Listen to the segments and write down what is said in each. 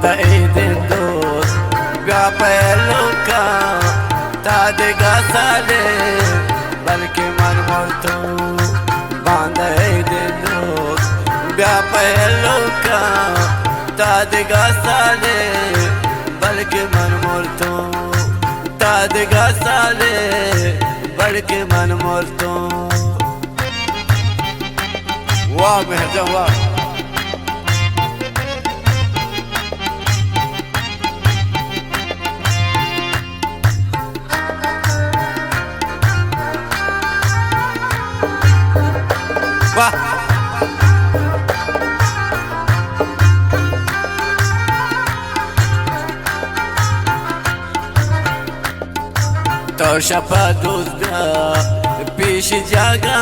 banda idin dost bia peluka tadega sale balki man morto banda idin dost bia peluka tadega sale balki man morto tadega sale balki man morto वाह मेहजा वाह वाह तो शपा दोस्ता पीछ जागा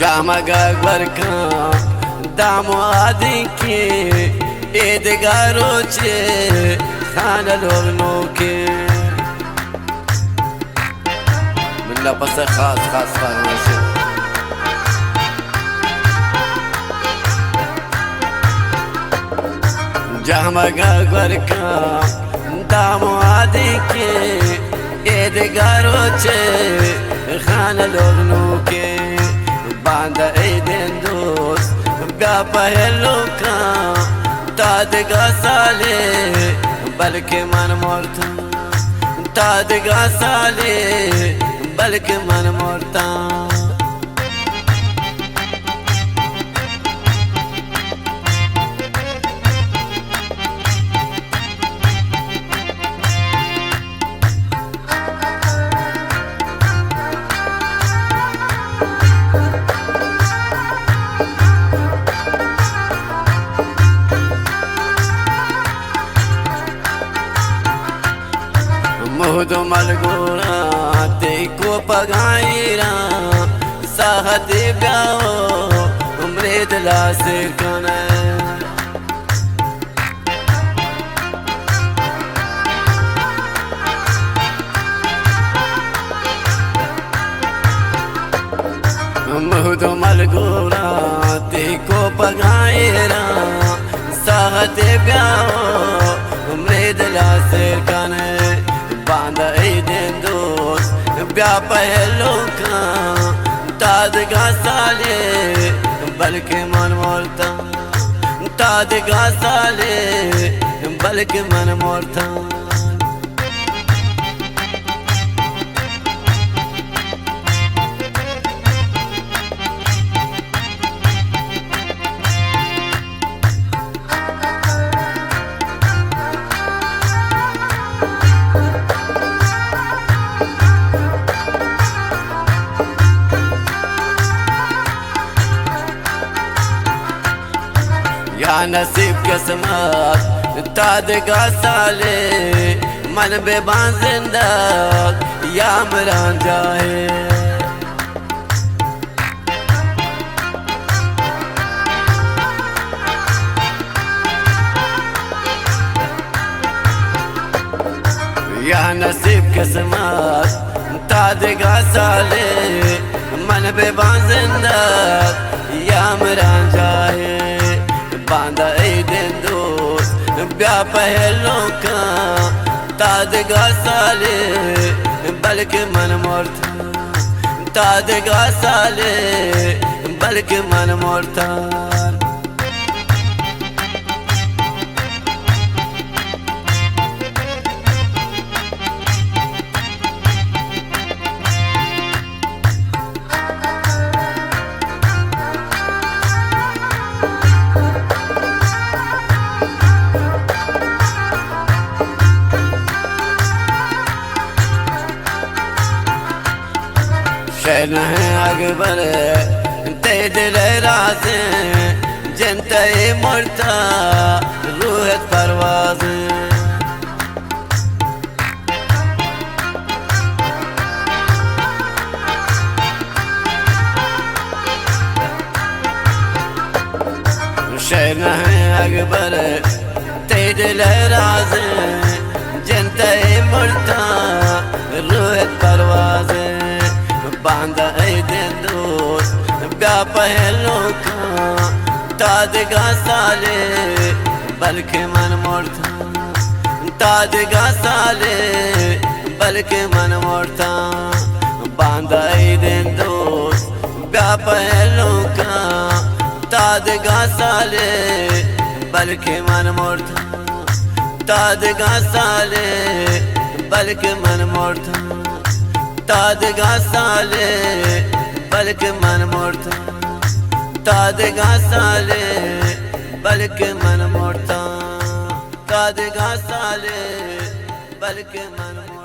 जामगा वर्का दामो आदि के एदगारो चे खाना लोगनों के मिला बस खास खास फरमाइश जामगा वर्का दामो आदि के एदगारो चे खाना लोगनों के बांदा इदन दोस्त बया पहलुका तदगा साले बल्कि मन मोरता तदगा साले बल्कि मन मोरता मुहद मलगोरा ते को पगाईरा साहत ब्याओ उम्रे दिला से कने मुहद मलगोरा ते को पगाईरा साहत ब्याओ उम्रे दिला से कने बांदा इदन दोस्त बया पहलुका तदगा साले बल्कि मन मोरता तदगा साले बल्कि मन मोरता या नसीब किस्मत तदगा साले मन बेबान जिंदा या मरान जाए या नसीब किस्मत तदगा साले मन बेबान जिंदा या मरान जाए बांदा इदन दोस्त बया पहलुका तदगा साले बल्कि मन मोरता तदगा साले बल्कि मन मोरतान शहन है अकबर ते दिल राज जनते मुर्ता रूहत परवाज शहन है अकबर ते दिल राज जनते मुर्ता रूहत परवाज बांधा दिन दोस्त ब्या पहलों का तादगा साले बल्कि मन मोड़ता तादगा साले बल्कि मन मोड़ता बांधा दिन दोस्त ब्या पहलों का तादगा साले बल्कि मन मोड़ता तादगा साले बल्कि मन मोड़ता तादगा साले बल्कि मन मोड़ता तादगा साले बल्कि मन मोड़ता तादगा साले बल्कि मन मोड़ता।